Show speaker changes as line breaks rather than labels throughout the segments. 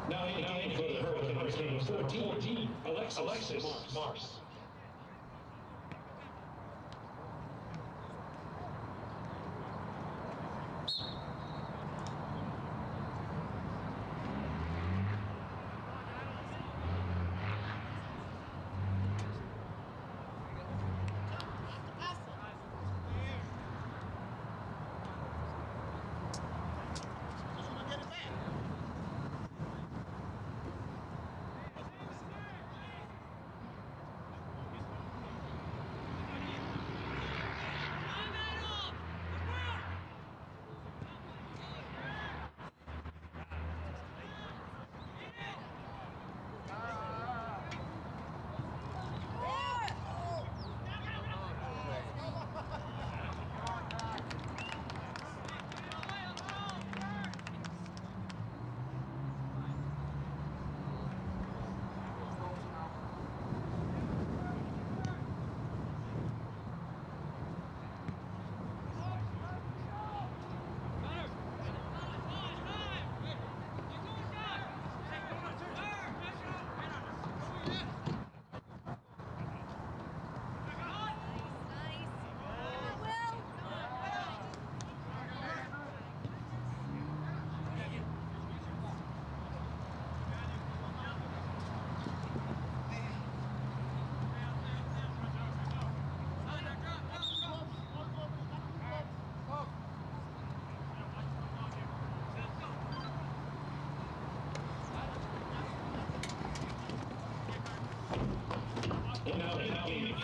Now in the game for the Hurricanes, number 14, Alexis Mars.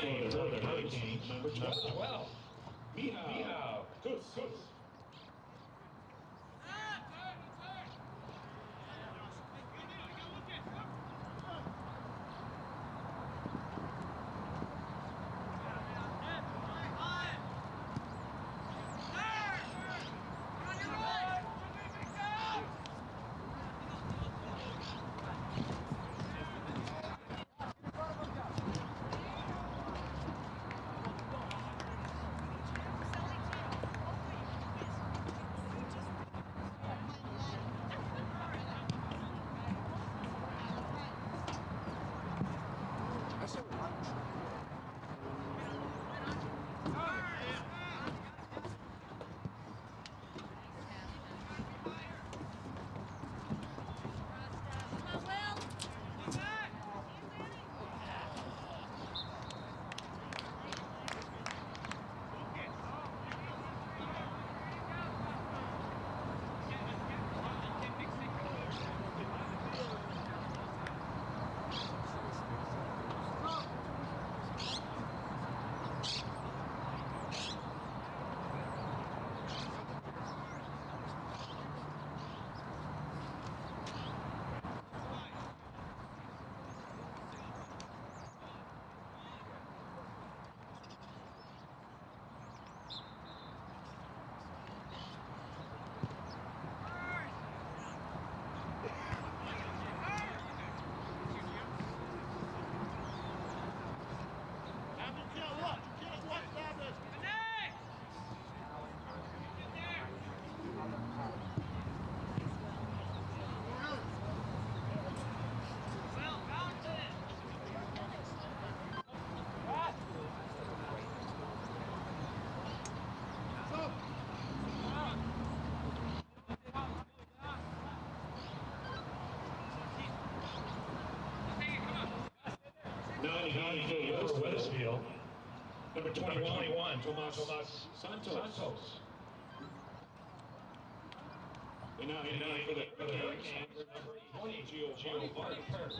for the Hurricanes, number 12. Mihao Kus. Nine for Westfield. Number 21, Tomas Santos. And now for the Hurricanes, number 20, Giovanni Curtis.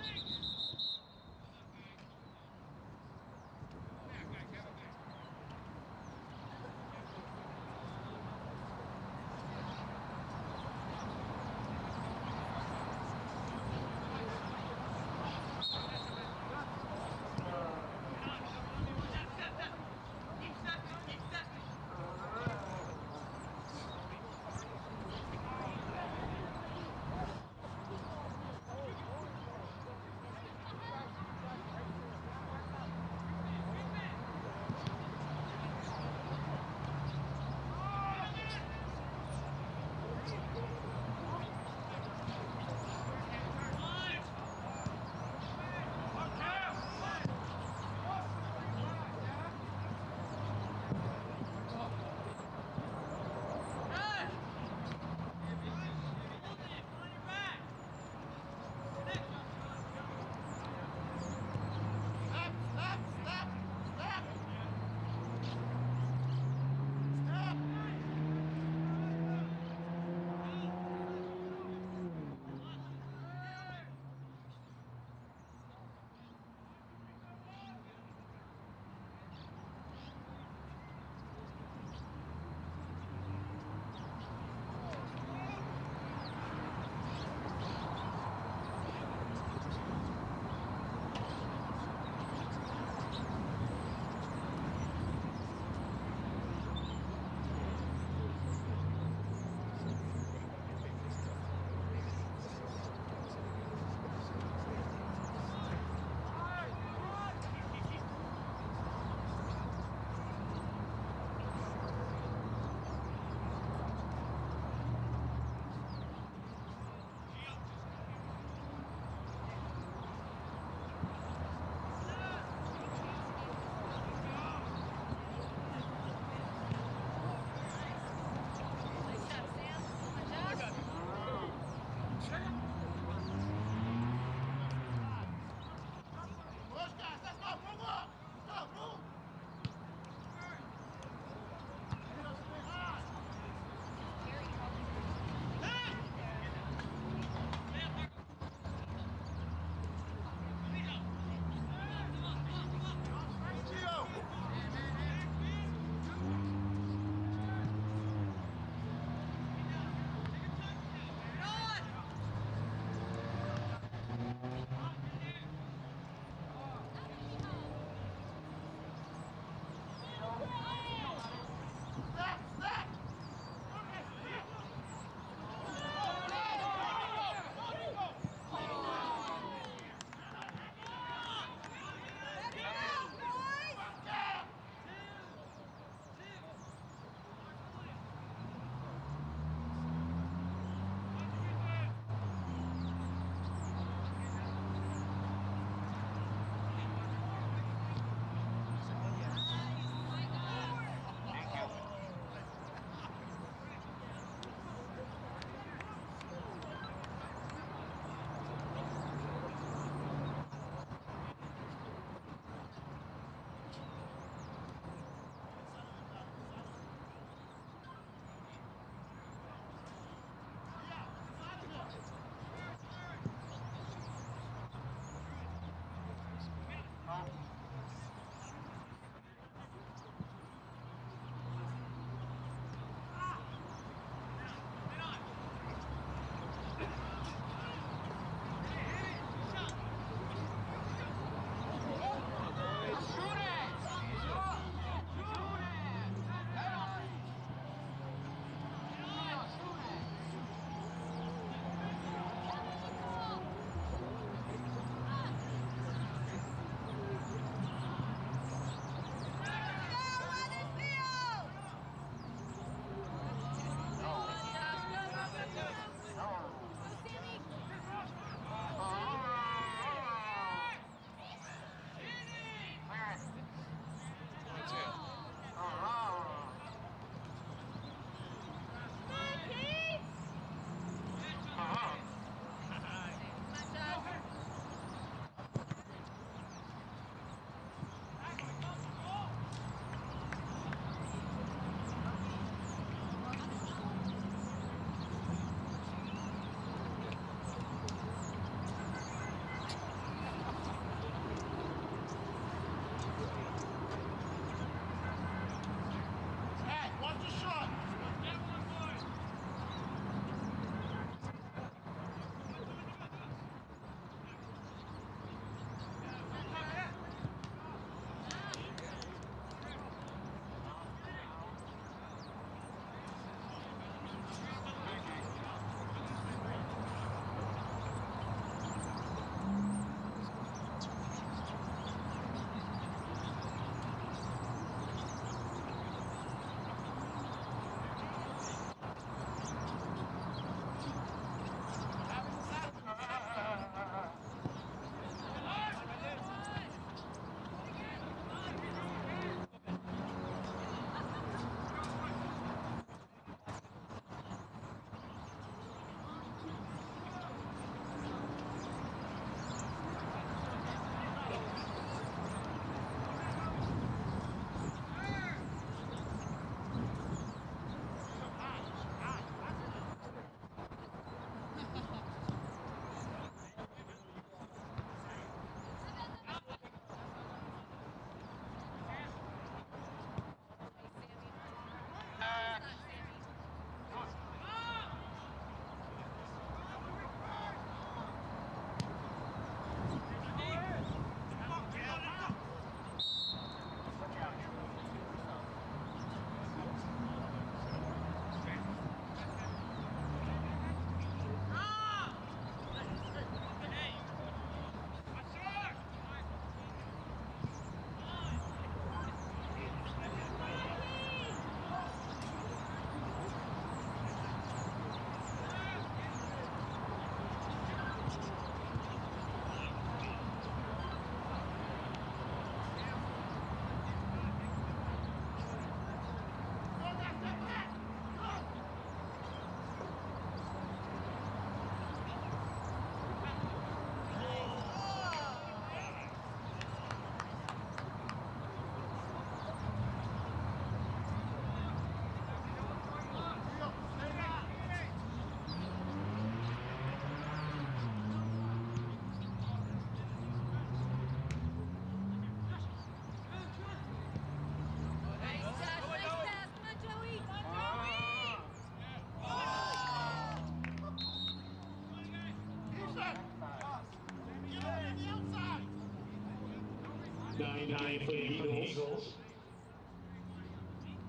9 for the Eagles.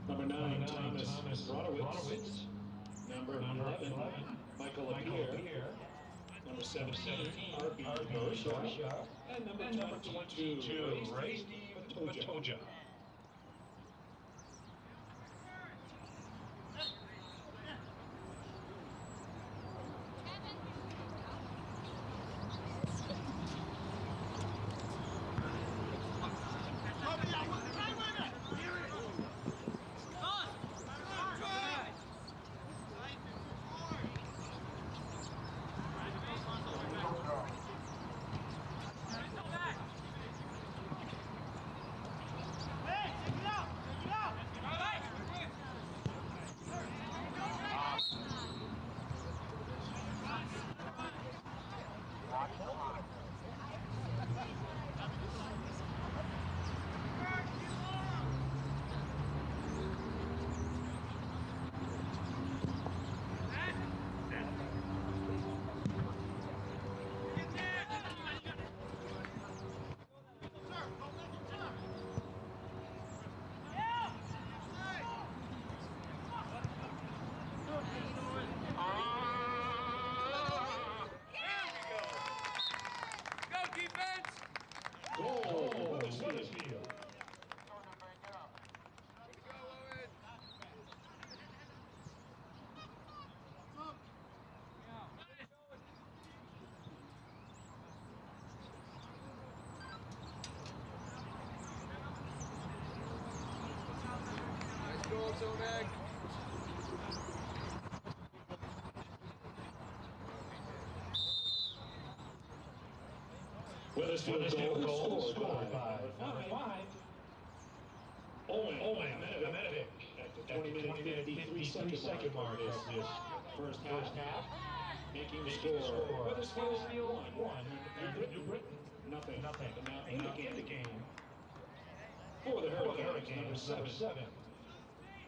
Number 9, Thomas Brodowitz. Number 11, Michael Lapierre. Number 17, R.B. Barsha. And number 22, Ray Batoja. Goal, Wethersfield.
Nice goal, Tomek.
Wethersfield goal scored by number 5. Owen Menovic at the 20-minute 53-second mark of this first half. Making the score Wethersfield 1 and New Britain nothing. And now in the game for the Hurricanes, number 7,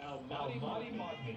Almati Modney.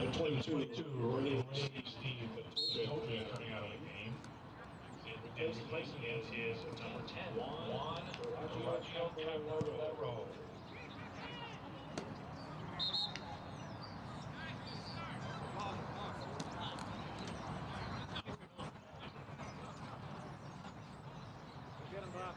Number 22, Ray Steve Totally coming out of the game. And replacing him is number 10, Juan Raggio Cabrero.
Get him, Bob.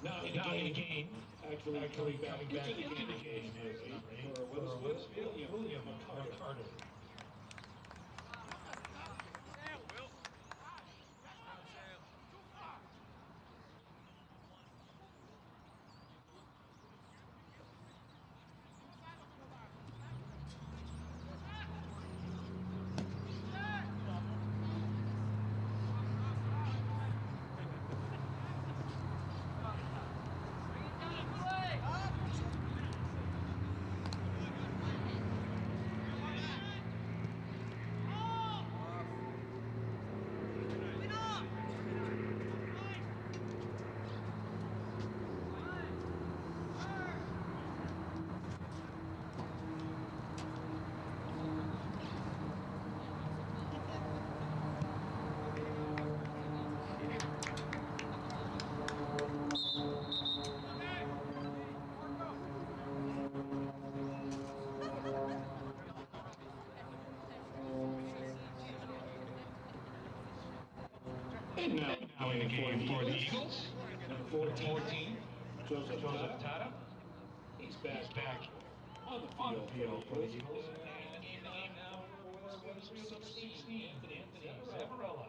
Now in the game, actually coming back into the game for William Carter. And now in the game for the Eagles, number 14, Joseph Tata. He's back on the field for the Eagles. And in the game now for the 16, Anthony Zavarella.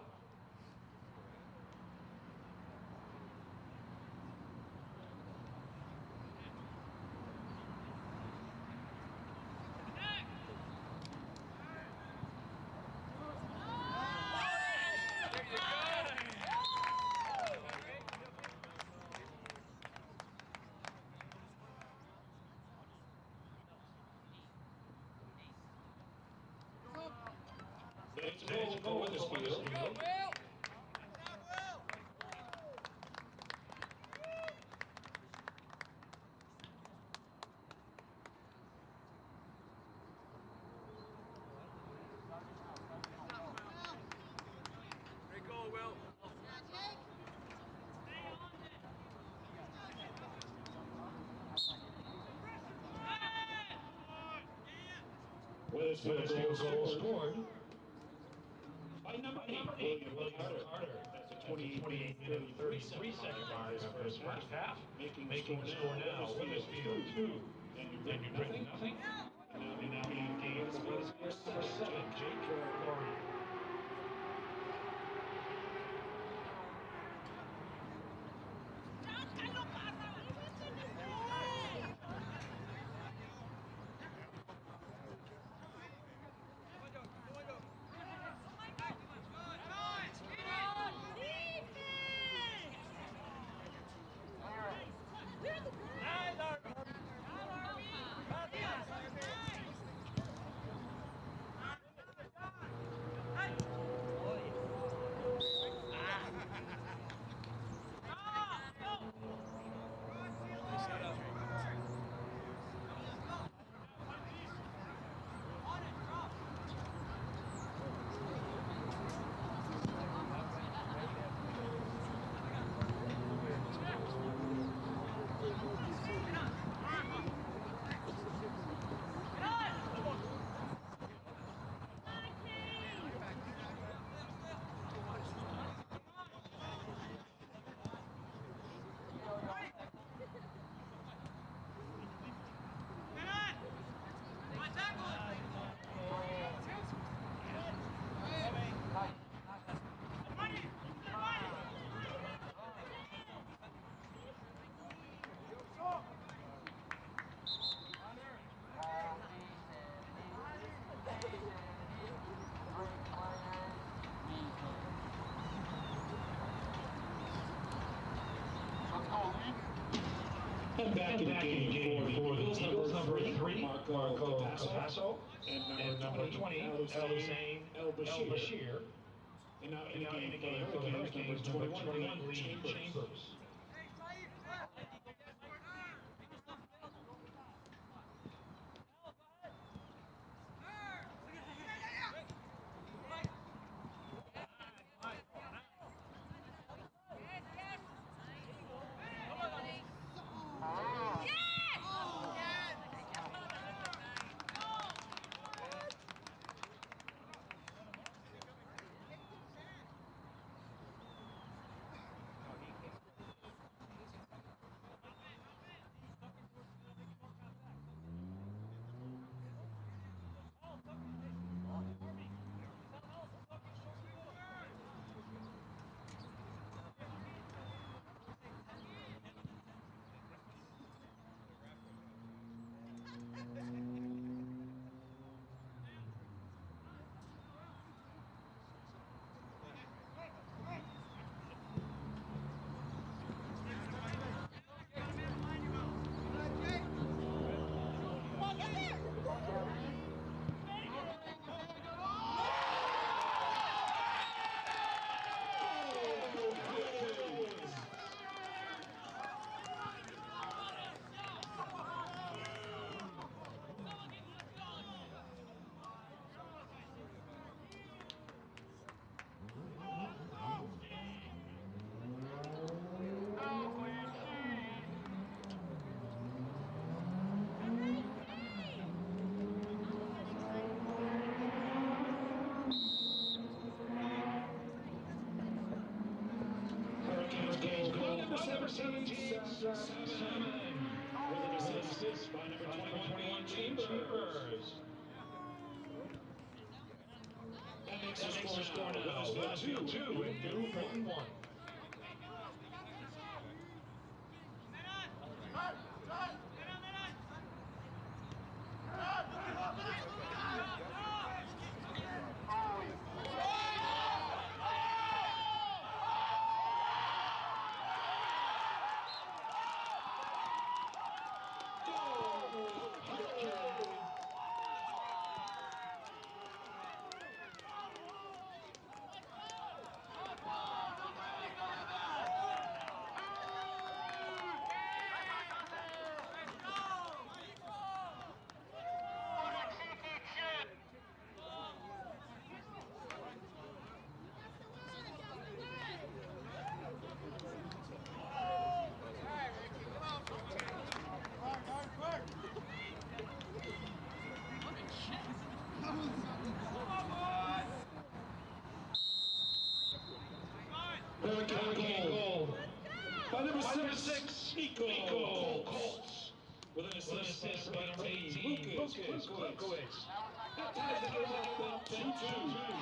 It's a goal with this field.
Great goal, Will.
Weathersfield goal scored. number 8, William Carter, at the 28-minute, 33-second mark of this first half, making the score now, Weathersfield 2, and New Britain nothing. And now being gained number 7, Jake Corey. And back in the game for the Eagles, number 3, Marco Capasso, and number 20, El Hussein El Bashir. And now in the game for the Hurricanes, number 21, Lee Chambers. Number 17, with an assist by number 21, Chambers. That makes the score now, Weathersfield 2 and New Britain 1. Hurricane goal. By number 6, Nico Colts. With an assist by number 18, Lukowicz. That ties the game up 2-2.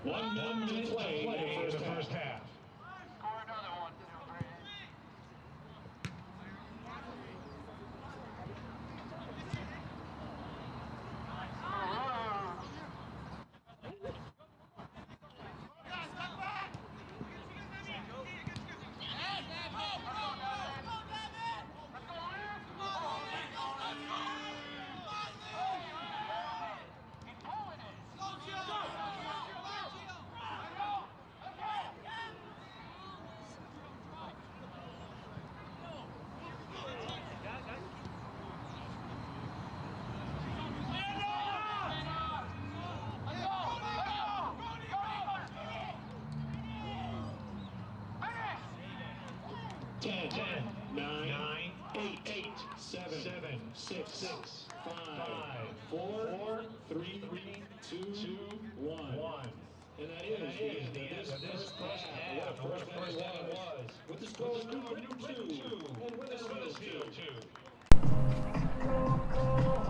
1 minute to play in the first half. Ten, 9, 8, 7, 6, 5, 4, 3, 2, 1. And that is the end of this first half. What a first half it was. With the score of Newbritton 2 and Wethersfield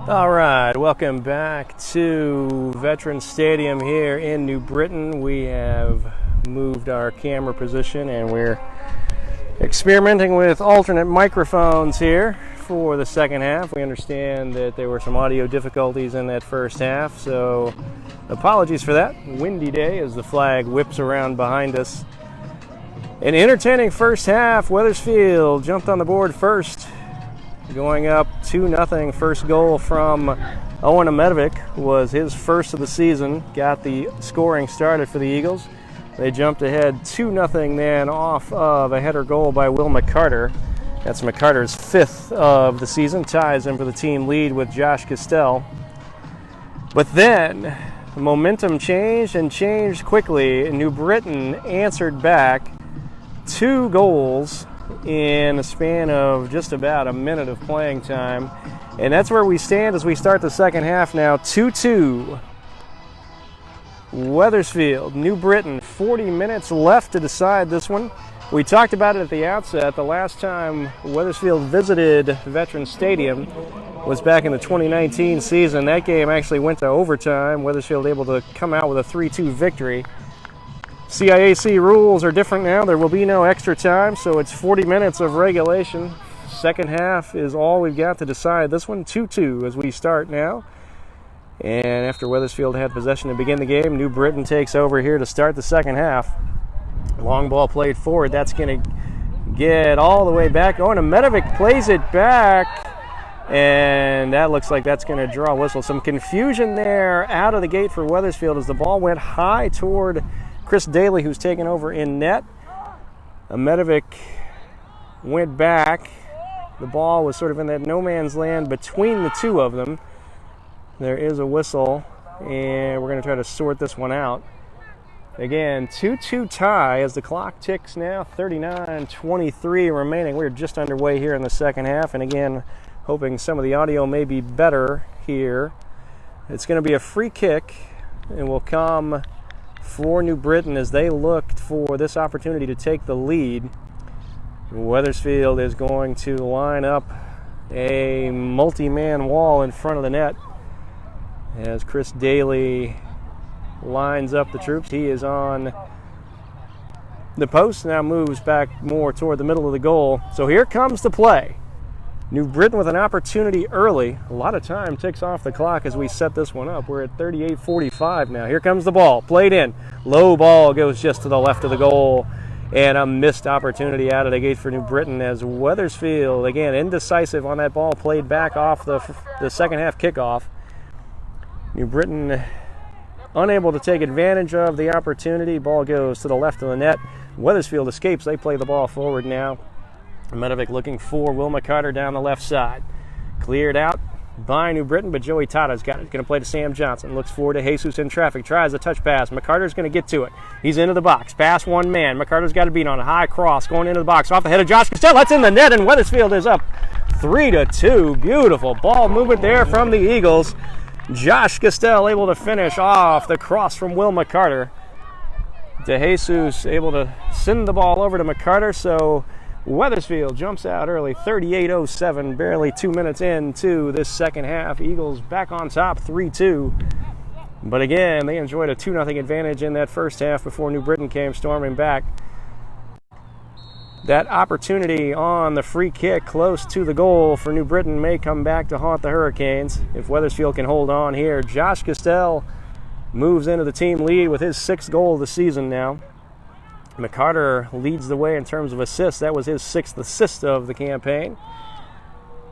2.
All right, welcome back to Veterans Stadium here in New Britain. We have moved our camera position and we're experimenting with alternate microphones here for the second half. We understand that there were some audio difficulties in that first half, so apologies for that. Windy day as the flag whips around behind us. An entertaining first half. Wethersfield jumped on the board first, going up 2-0. First goal from Owen Amedovic was his first of the season. Got the scoring started for the Eagles. They jumped ahead 2-0 then off of a header goal by Will McCarter. That's McCarter's fifth of the season. Ties him for the team lead with Josh Castell. But then the momentum changed and changed quickly. New Britain answered back 2 goals in a span of just about a minute of playing time. And that's where we stand as we start the second half now. 2-2. Wethersfield, New Britain, 40 minutes left to decide this one. We talked about it at the outset. The last time Wethersfield visited Veterans Stadium was back in the 2019 season. That game actually went to overtime. Wethersfield able to come out with a 3-2 victory. CIAC rules are different now. There will be no extra time, so it's 40 minutes of regulation. Second half is all we've got to decide. This one, 2-2 as we start now. And after Wethersfield had possession to begin the game, New Britain takes over here to start the second half. Long ball played forward. That's going to get all the way back. Oh, and Amedovic plays it back. And that looks like that's going to draw a whistle. Some confusion there out of the gate for Wethersfield as the ball went high toward Chris Daly, who's taken over in net. Amedovic went back. The ball was sort of in that no man's land between the two of them. There is a whistle, and we're going to try to sort this one out. Again, 2-2 tie as the clock ticks now, 39:23 remaining. We're just underway here in the second half, and again, hoping some of the audio may be better here. It's going to be a free kick, and will come for New Britain as they looked for this opportunity to take the lead. Wethersfield is going to line up a multi-man wall in front of the net as Chris Daly lines up the troops. He is on the post, now moves back more toward the middle of the goal. So here comes the play. New Britain with an opportunity early. A lot of time ticks off the clock as we set this one up. We're at 38:45 now. Here comes the ball, played in. Low ball goes just to the left of the goal. And a missed opportunity out of the gate for New Britain as Wethersfield, again, indecisive on that ball, played back off the second half kickoff. New Britain unable to take advantage of the opportunity. Ball goes to the left of the net. Wethersfield escapes. They play the ball forward now. Amedovic looking for Will McCarter down the left side. Cleared out by New Britain, but Joey Tata's got it. Going to play to Sam Johnson. Looks forward to Jesus in traffic. Tries a touch pass. McCarter's going to get to it. He's into the box. Pass one man. McCarter's got to beat on a high cross. Going into the box. Off the head of Josh Castell. That's in the net, and Wethersfield is up 3-2. Beautiful ball movement there from the Eagles. Josh Castell able to finish off the cross from Will McCarter. De Jesus able to send the ball over to McCarter, so Wethersfield jumps out early, 38:07, barely 2 minutes into this second half. Eagles back on top, 3-2. But again, they enjoyed a 2-0 advantage in that first half before New Britain came storming back. That opportunity on the free kick close to the goal for New Britain may come back to haunt the Hurricanes if Wethersfield can hold on here. Josh Castell moves into the team lead with his 6th goal of the season now. McCarter leads the way in terms of assists. That was his 6th assist of the campaign.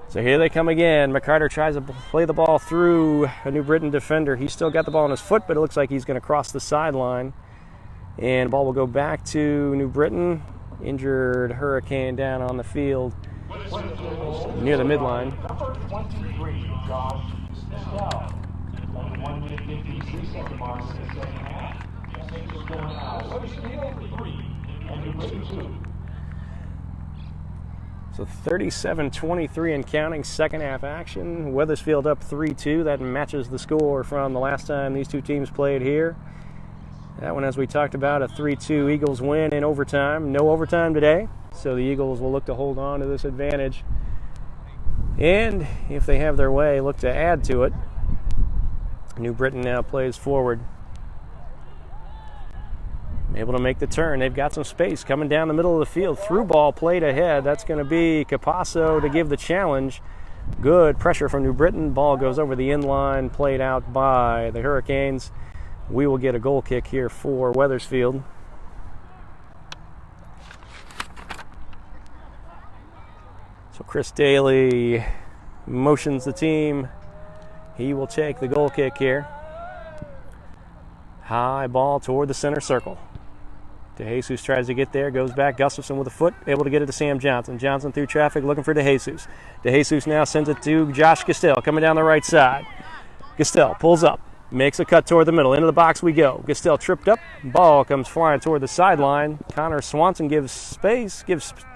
So here they come again. McCarter tries to play the ball through a New Britain defender. He's still got the ball on his foot, but it looks like he's going to cross the sideline. And the ball will go back to New Britain. Injured Hurricane down on the field near the midline.
Number 23, Josh Snell. 1 minute 53 second mark in the second half. Just going out. Wethersfield 3 and New Britain 2.
So 37-23 and counting, second half action. Wethersfield up 3-2. That matches the score from the last time these two teams played here. That one, as we talked about, a 3-2 Eagles win in overtime. No overtime today, so the Eagles will look to hold on to this advantage. And if they have their way, look to add to it. New Britain now plays forward. Able to make the turn. They've got some space coming down the middle of the field. Through ball played ahead. That's going to be Capasso to give the challenge. Good pressure from New Britain. Ball goes over the inline, played out by the Hurricanes. We will get a goal kick here for Wethersfield. So Chris Daly motions the team. He will take the goal kick here. High ball toward the center circle. DeJesus tries to get there, goes back. Gustafson with a foot, able to get it to Sam Johnson. Johnson through traffic, looking for DeJesus. DeJesus now sends it to Josh Castell, coming down the right side. Castell pulls up, makes a cut toward the middle. Into the box we go. Castell tripped up. Ball comes flying toward the sideline. Connor Swanson gives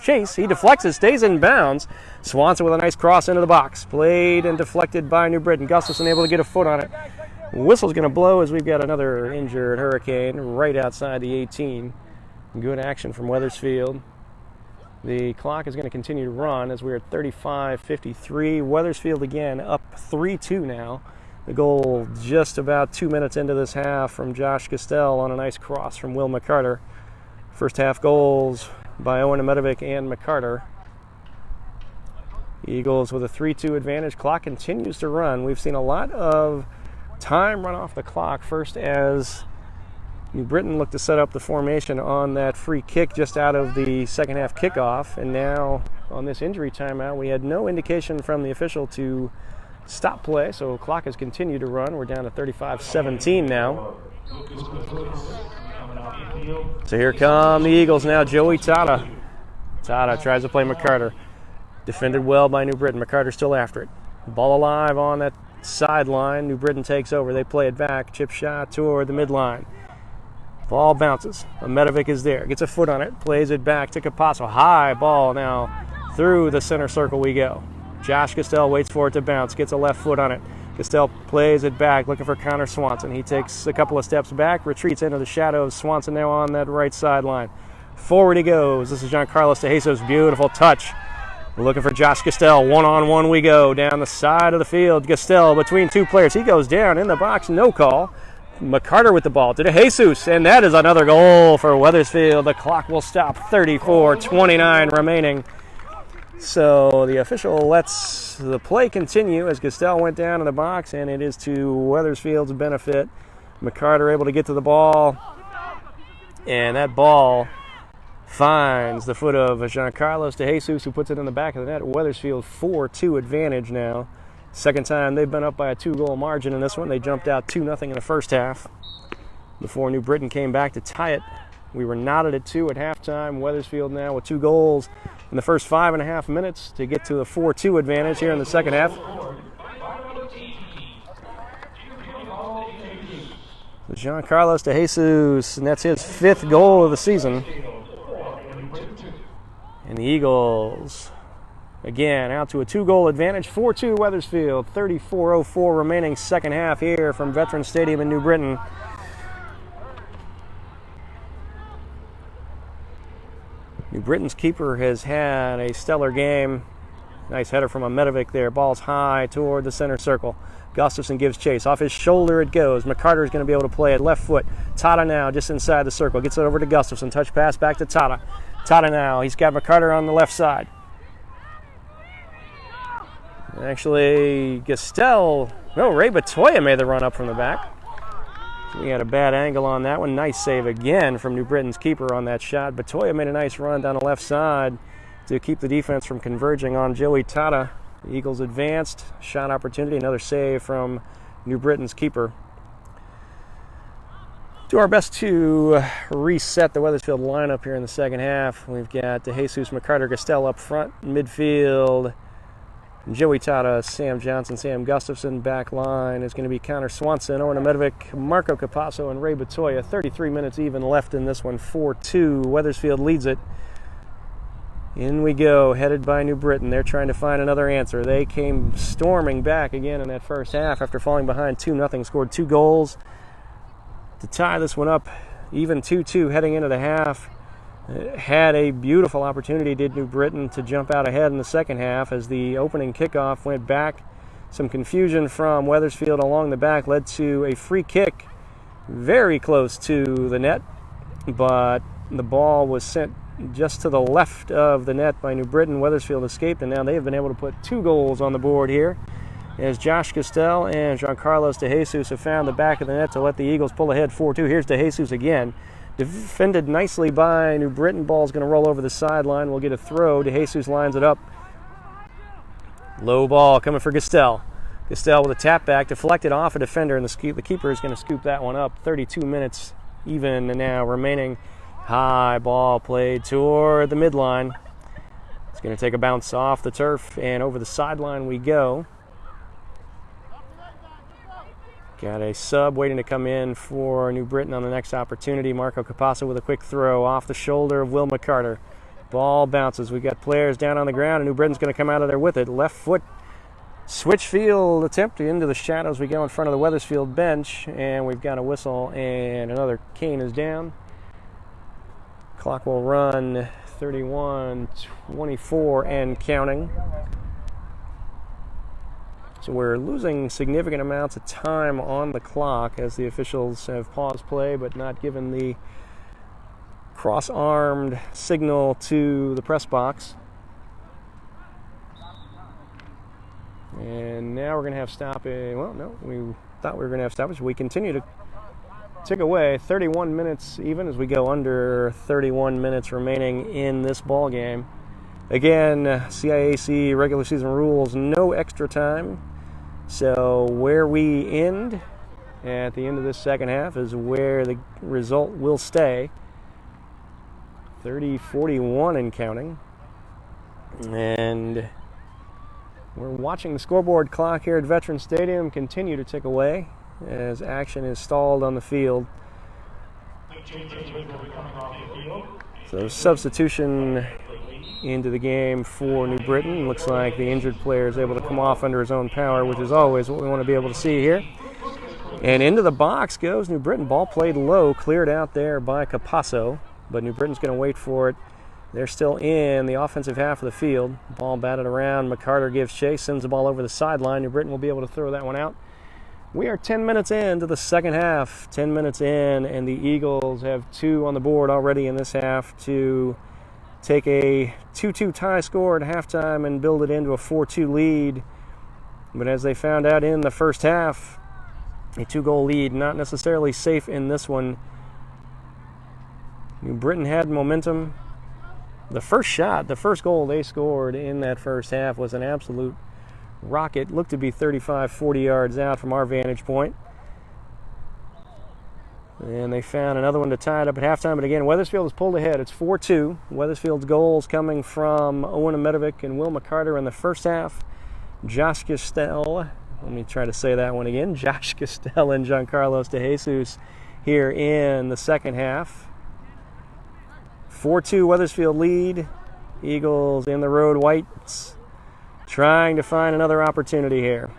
chase. He deflects it, stays in bounds. Swanson with a nice cross into the box. Played and deflected by New Britain. Gustafson able to get a foot on it. Whistle's going to blow as we've got another injured Hurricane right outside the 18. Good action from Wethersfield. The clock is going to continue to run as we're at 35:53. Wethersfield again up 3-2 now. The goal just about 2 minutes into this half from Josh Castell on a nice cross from Will McCarter. First half goals by Owen Amedovic and McCarter. Eagles with a 3-2 advantage. Clock continues to run. We've seen a lot of time run off the clock. First as New Britain looked to set up the formation on that free kick just out of the second half kickoff. And now on this injury timeout, we had no indication from the official to stop play, so clock has continued to run. We're down to 35-17 now. So here come the Eagles now. Joey Tata. Tata tries to play McCarter. Defended well by New Britain. McCarter still after it. Ball alive on that sideline. New Britain takes over. They play it back. Chip shot toward the midline. Ball bounces. Amedovic is there. Gets a foot on it. Plays it back to Capasso. High ball now. Through the center circle we go. Josh Castell waits for it to bounce. Gets a left foot on it. Castell plays it back, looking for Connor Swanson. He takes a couple of steps back, retreats into the shadow of Swanson now on that right sideline. Forward he goes. This is Giancarlo Tejeso's beautiful touch. Looking for Josh Castell. One-on-one we go down the side of the field. Castell between two players. He goes down in the box. No call. McCarter with the ball to DeJesus, and that is another goal for Wethersfield. The clock will stop. 34-29 remaining. So the official lets the play continue as Castell went down in the box, and it is to Wethersfield's benefit. McCarter able to get to the ball, and that ball finds the foot of Giancarlo Tejesus, who puts it in the back of the net. Wethersfield 4-2 advantage now. Second time they've been up by a 2-goal margin in this one. They jumped out 2-0 in the first half before New Britain came back to tie it. We were knotted at 2 at halftime. Wethersfield now with 2 goals in the first 5.5 minutes to get to the 4-2 advantage here in the second half. Giancarlo Tejesus, and that's his 5th goal of the season. And the Eagles, again, out to a 2-goal advantage. 4-2 Wethersfield, 34:04 remaining second half here from Veterans Stadium in New Britain. New Britain's keeper has had a stellar game. Nice header from Ahmetovic there. Ball's high toward the center circle. Gustafson gives chase. Off his shoulder it goes. McCarter is going to be able to play it left foot. Tata now just inside the circle. Gets it over to Gustafson. Touch pass back to Tata. Tata now. He's got McCarter on the left side. Actually, Gastel. No, Ray Batoya made the run up from the back. So we had a bad angle on that one. Nice save again from New Britain's keeper on that shot. Batoya made a nice run down the left side to keep the defense from converging on Joey Tata. The Eagles advanced. Shot opportunity. Another save from New Britain's keeper. Do our best to reset the Wethersfield lineup here in the second half. We've got DeJesus, McCarter, Gastel up front. Midfield, Joey Tata, Sam Johnson, Sam Gustafson. Back line is going to be Connor Swanson, Owen Ahmetovic, Marco Capasso, and Ray Batoya. 33 minutes even left in this one. 4-2. Wethersfield leads it. In we go, headed by New Britain. They're trying to find another answer. They came storming back again in that first half after falling behind 2-0. Scored 2 goals to tie this one up. Even 2-2 heading into the half. Had a beautiful opportunity, did New Britain, to jump out ahead in the second half as the opening kickoff went back. Some confusion from Wethersfield along the back led to a free kick very close to the net, but the ball was sent just to the left of the net by New Britain. Wethersfield escaped, and now they have been able to put 2 goals on the board here as Josh Gastel and Giancarlos DeJesus have found the back of the net to let the Eagles pull ahead 4-2. Here's DeJesus again. Defended nicely by New Britain. Ball's going to roll over the sideline. We'll get a throw. DeJesus lines it up. Low ball coming for Gastel. Gastel with a tap back, deflected off a defender, and the keeper is going to scoop that one up. 32 minutes even now remaining. High ball played toward the midline. It's going to take a bounce off the turf, and over the sideline we go. Got a sub waiting to come in for New Britain on the next opportunity. Marco Capasso with a quick throw off the shoulder of Will McCarter. Ball bounces. We got players down on the ground, and New Britain's going to come out of there with it. Left foot switch field attempt into the shadows. We go in front of the Wethersfield bench, and we've got a whistle, and another cane is down. Clock will run 31-24 and counting. So we're losing significant amounts of time on the clock as the officials have paused play but not given the cross-armed signal to the press box. And now we're going to have stoppage. Well, no, we thought we were going to have stoppage. We continue to tick away. 31 minutes even as we go under 31 minutes remaining in this ball game. Again, CIAC regular season rules, no extra time. So where we end at the end of this second half is where the result will stay. 30-41 and counting. And we're watching the scoreboard clock here at Veterans Stadium continue to tick away as action is stalled on the field. So substitution into the game for New Britain. Looks like the injured player is able to come off under his own power, which is always what we want to be able to see here. And into the box goes New Britain. Ball played low, cleared out there by Capasso, but New Britain's going to wait for it. They're still in the offensive half of the field. Ball batted around. McCarter gives chase, sends the ball over the sideline. New Britain will be able to throw that one out. We are 10 minutes into the second half. 10 minutes in, and the Eagles have 2 on the board already in this half to take a 2-2 tie score at halftime and build it into a 4-2 lead. But as they found out in the first half, a 2-goal lead, not necessarily safe in this one. New Britain had momentum. The first shot, the first goal they scored in that first half was an absolute rocket. Looked to be 35-40 yards out from our vantage point. And they found another one to tie it up at halftime. But again, Wethersfield has pulled ahead. It's 4-2. Wethersfield's goals coming from Owen Ahmetovic and Will McCarter in the first half. Josh Gastel, let me try to say that one again. Josh Gastel and Giancarlos DeJesus here in the second half. 4-2 Wethersfield lead. Eagles in the road whites trying to find another opportunity here.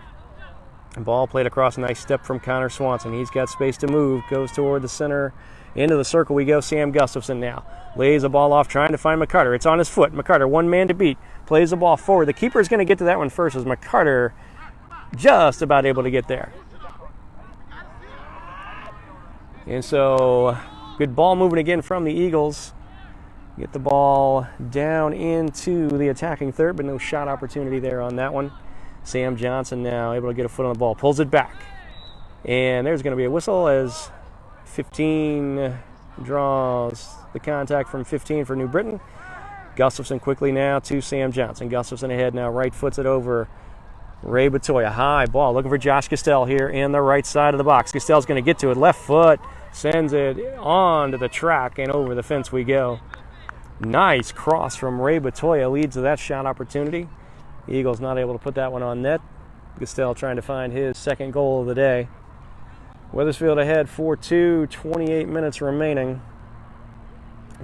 Ball played across, a nice step from Connor Swanson. He's got space to move, goes toward the center Into the circle we go. Sam Gustafson now lays the ball off, trying to find McCarter. It's on his foot. McCarter, one man to beat. Plays the ball forward. The keeper is going to get to that one first, as McCarter just about able to get there. And so, good ball movement again from the Eagles. Get the ball down into the attacking third, but no shot opportunity there on that one. Sam Johnson now able to get a foot on the ball. Pulls it back. And there's going to be a whistle as 15 draws the contact from 15 for New Britain. Gustafson quickly now to Sam Johnson. Gustafson ahead now, right foots it over Ray Batoya. High ball, looking for Josh Castell here in the right side of the box. Castell's going to get to it. Left foot, sends it onto the track, and over the fence we go. Nice cross from Ray Batoya leads to that shot opportunity. The Eagles not able to put that one on net. Castell trying to find his second goal of the day. Wethersfield ahead 4-2, 28 minutes remaining.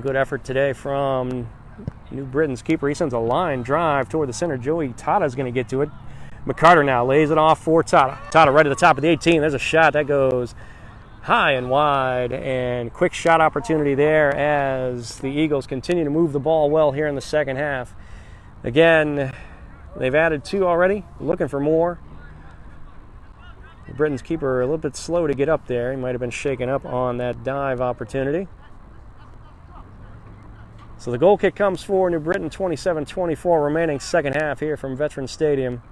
Good effort today from New Britain's keeper. He sends a line drive toward the center. Joey Tata's going to get to it. McCarter now lays it off for Tata. Tata right at the top of the 18. There's a shot that goes high and wide, and quick shot opportunity there as the Eagles continue to move the ball well here in the second half. Again, they've added 2 already, looking for more. Britain's keeper a little bit slow to get up there. He might have been shaken up on that dive opportunity. So the goal kick comes for New Britain, 27-24 remaining second half here from Veterans Stadium.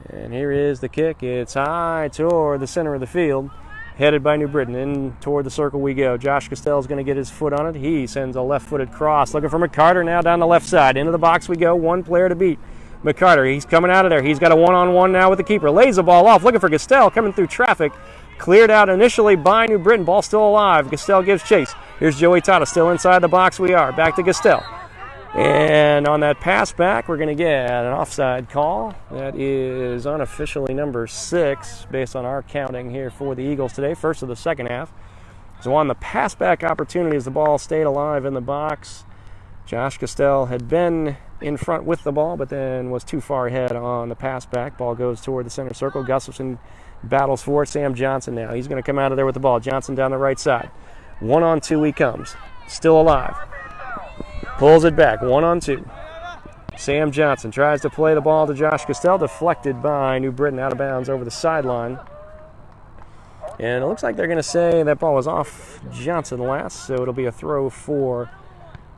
And here is the kick. It's high toward the center of the field, headed by New Britain. In toward the circle we go. Josh Castell is going to get his foot on it. He sends a left-footed cross, looking for McCarter now down the left side. Into the box we go. One player to beat. McCarter, he's coming out of there. He's got a one-on-one now with the keeper. Lays the ball off, looking for Castell, coming through traffic. Cleared out initially by New Britain. Ball still alive. Castell gives chase. Here's Joey Tata, still inside the box we are. Back to Castell. And on that pass back, we're going to get an offside call. That is unofficially number 6, based on our counting here for the Eagles today, first of the second half. So on the pass back opportunities, the ball stayed alive in the box. Josh Castell had been in front with the ball, but then was too far ahead on the pass back. Ball goes toward the center circle. Gustafson battles for it. Sam Johnson now. He's going to come out of there with the ball. Johnson down the right side. 1-on-2 he comes. Still alive. Pulls it back. 1-on-2. Sam Johnson tries to play the ball to Josh Castell. Deflected by New Britain out of bounds over the sideline. And it looks like they're going to say that ball was off Johnson last, so it'll be a throw for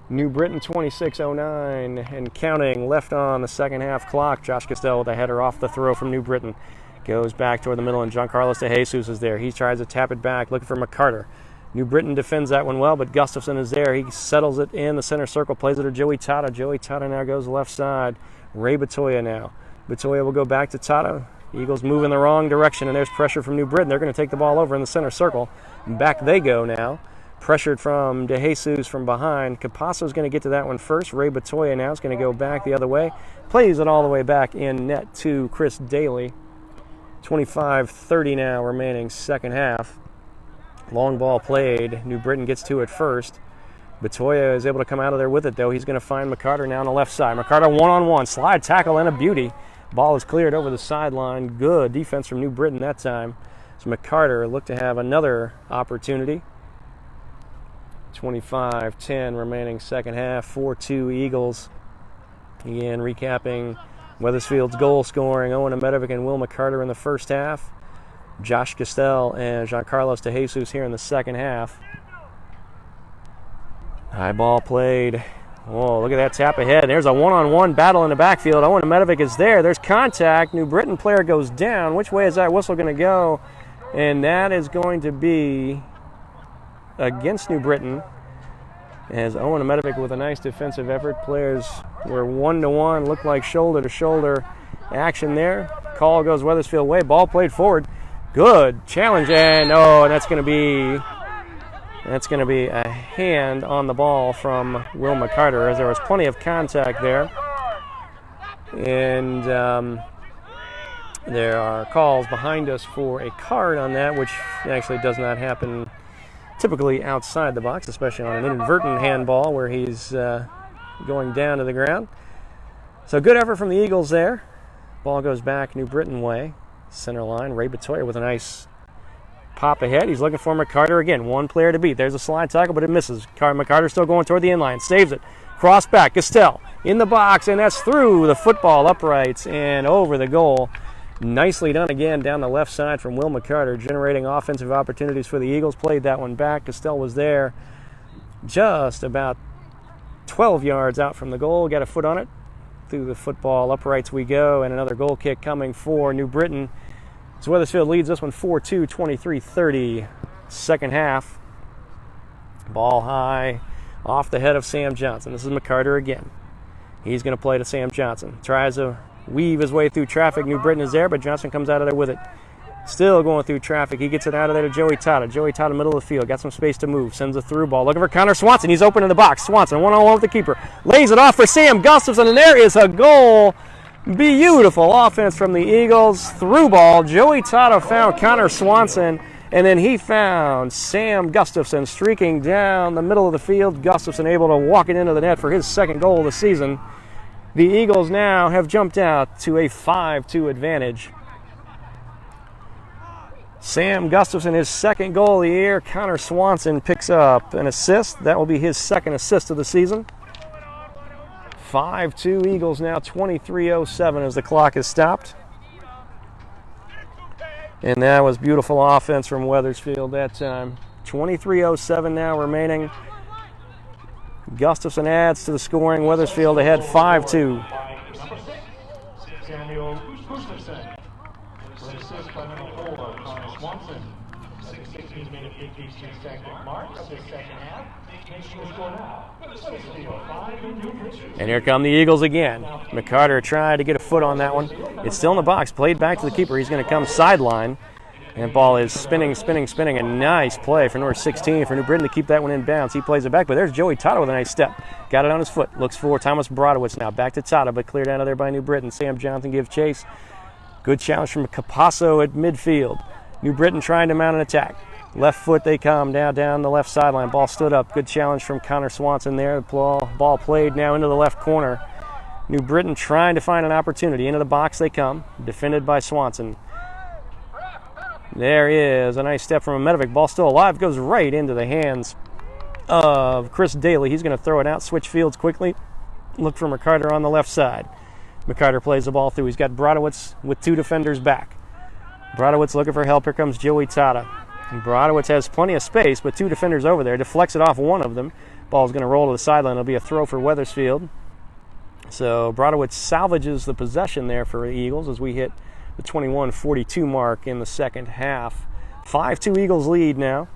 New Britain. 26:09 and counting left on the second half clock. Josh Castell with a header off the throw from New Britain. Goes back toward the middle, and Giancarlo DeJesus is there. He tries to tap it back, looking for McCarter. New Britain defends that one well, but Gustafson is there. He settles it in the center circle, plays it to Joey Tata. Joey Tata now goes left side. Ray Batoya now. Batoya will go back to Tata. Eagles move in the wrong direction, and there's pressure from New Britain. They're going to take the ball over in the center circle. Back they go now. Pressured from DeJesus from behind. Capasso's going to get to that one first. Ray Batoya now is going to go back the other way. Plays it all the way back in net to Chris Daly. 25:30 now remaining second half. Long ball played. New Britain gets to it first. Batoya is able to come out of there with it, though. He's going to find McCarter now on the left side. McCarter one-on-one. Slide tackle and a beauty. Ball is cleared over the sideline. Good defense from New Britain that time. So McCarter looked to have another opportunity. 25:10 remaining second half. 4-2 Eagles. Again, recapping Wethersfield's goal scoring. Owen Amedovic and Will McCarter in the first half. Josh Castell and Giancarlo DeJesus here in the second half. High ball played. Whoa, look at that tap ahead. There's a one-on-one battle in the backfield. Owen Amedovic is there. There's contact. New Britain player goes down. Which way is that whistle going to go? And that is going to be against New Britain, as Owen Amedovic with a nice defensive effort. Players were 1-to-1, looked like shoulder-to-shoulder action there. Call goes Wethersfield way. Ball played forward. Good challenge, and that's going to be a hand on the ball from Will McCarter, as there was plenty of contact there. And there are calls behind us for a card on that, which actually does not happen typically outside the box, especially on an inadvertent handball where he's going down to the ground. So good effort from the Eagles there. Ball goes back New Britain way. Center line. Ray Batoya with a nice pop ahead. He's looking for McCarter again. One player to beat. There's a slide tackle, but it misses. McCarter still going toward the inline. Saves it. Cross back. Gastel in the box, and that's through the football uprights and over the goal. Nicely done again down the left side from Will McCarter, generating offensive opportunities for the Eagles. Played that one back. Gastel was there just about 12 yards out from the goal. Got a foot on it. Through the football uprights we go, and another goal kick coming for New Britain. So Wethersfield leads this one 4-2, 23-30. Second half. Ball high off the head of Sam Johnson. This is McCarter again. He's going to play to Sam Johnson. Tries to weave his way through traffic. New Britain is there, but Johnson comes out of there with it. Still going through traffic. He gets it out of there to Joey Tata. Joey Tata, middle of the field. Got some space to move. Sends a through ball. Looking for Connor Swanson. He's open in the box. Swanson, one-on-one with the keeper. Lays it off for Sam Gustafson, and there is a goal. Beautiful offense from the Eagles. Through ball. Joey Tata found Connor Swanson, and then he found Sam Gustafson streaking down the middle of the field. Gustafson able to walk it into the net for his second goal of the season. The Eagles now have jumped out to a 5-2 advantage. Sam Gustafson, his second goal of the year. Connor Swanson picks up an assist. That will be his second assist of the season. 5-2 Eagles now, 23:07 as the clock is stopped. And that was beautiful offense from Wethersfield that time. 23:07 now remaining. Gustafson adds to the scoring. Wethersfield ahead 5-2.
Samuel Gustafson. For an assist by number 4, Connor Swanson. 16-minute 52-second mark of the second half. Makes the score now. Wethersfield 5 and New Britain.
And here come the Eagles again. McCarter tried to get a foot on that one. It's still in the box. Played back to the keeper. He's going to come sideline. And ball is spinning. A nice play for number 16 for New Britain to keep that one in bounds. He plays it back, but there's Joey Tata with a nice step. Got it on his foot. Looks for Thomas Brodowitz now. Back to Tata, but cleared out of there by New Britain. Sam Johnson gives chase. Good challenge from Capasso at midfield. New Britain trying to mount an attack. Left foot they come down the left sideline. Ball stood up. Good challenge from Connor Swanson there. Ball played now into the left corner. New Britain trying to find an opportunity. Into the box they come. Defended by Swanson. There is a nice step from Amedovic. Ball still alive. Goes right into the hands of Chris Daly. He's going to throw it out. Switch fields quickly. Look for McCarter on the left side. McCarter plays the ball through. He's got Brodowitz with two defenders back. Brodowitz looking for help. Here comes Joey Tata. And Brodowitz has plenty of space, but two defenders over there. Deflects it off one of them. Ball's going to roll to the sideline. It'll be a throw for Wethersfield. So Brodowitz salvages the possession there for the Eagles as we hit the 21:42 mark in the second half. 5-2 Eagles lead now.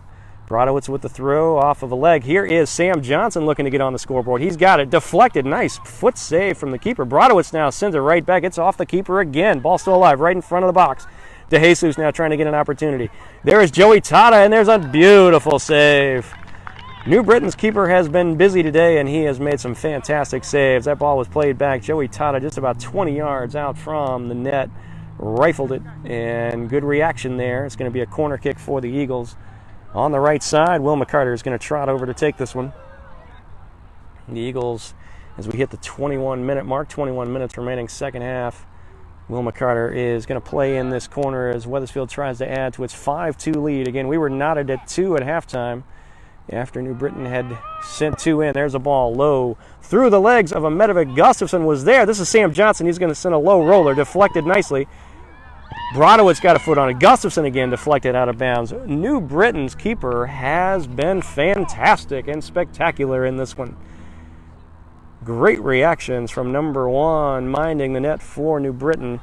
Brodowitz with the throw off of a leg. Here is Sam Johnson looking to get on the scoreboard. He's got it. Deflected. Nice foot save from the keeper. Brodowitz now sends it right back. It's off the keeper again. Ball still alive right in front of the box. DeJesus now trying to get an opportunity. There is Joey Tata, and there's a beautiful save. New Britain's keeper has been busy today, and he has made some fantastic saves. That ball was played back. Joey Tata just about 20 yards out from the net. Rifled it, and good reaction there. It's going to be a corner kick for the Eagles. On the right side, Will McCarter is going to trot over to take this one. The Eagles, as we hit the 21-minute mark, 21 minutes remaining second half, Will McCarter is going to play in this corner as Wethersfield tries to add to its 5-2 lead. Again, we were knotted at 2 at halftime after New Britain had sent 2 in. There's a ball low through the legs of Amedovic. Gustafson was there. This is Sam Johnson. He's going to send a low roller, deflected nicely. Brodowitz got a foot on it. Gustafson again deflected out of bounds. New Britain's keeper has been fantastic and spectacular in this one. Great reactions from number 1, minding the net for New Britain.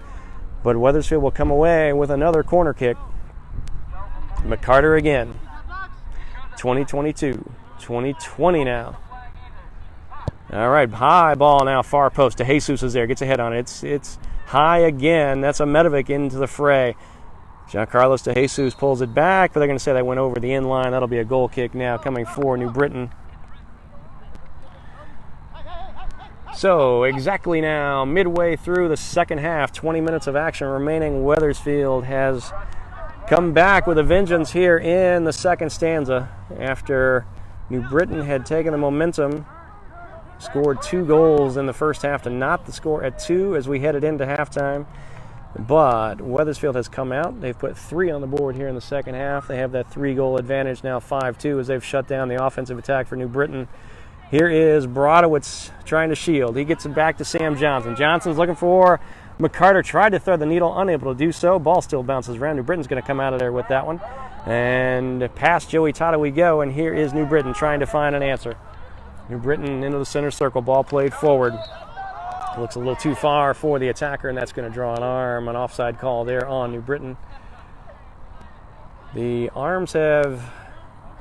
But Wethersfield will come away with another corner kick. McCarter again. 2022. 2020 now. All right, high ball now, far post. DeJesus is there, gets a head on it. It's high again. That's Amedovic into the fray. Giancarlos DeJesus pulls it back, but they're going to say that went over the end line. That'll be a goal kick now coming for New Britain. So exactly now, midway through the second half, 20 minutes of action remaining. Wethersfield has come back with a vengeance here in the second stanza after New Britain had taken the momentum, scored 2 goals in the first half to knot the score at 2 as we headed into halftime. But Wethersfield has come out. They've put 3 on the board here in the second half. They have that 3-goal advantage now, 5-2, as they've shut down the offensive attack for New Britain. Here is Brodowitz trying to shield. He gets it back to Sam Johnson. Johnson's looking for McCarter. Tried to thread the needle, unable to do so. Ball still bounces around. New Britain's going to come out of there with that one. And past Joey Tata we go, and here is New Britain trying to find an answer. New Britain into the center circle. Ball played forward. Looks a little too far for the attacker, and that's going to draw an arm, an offside call there on New Britain. The arms have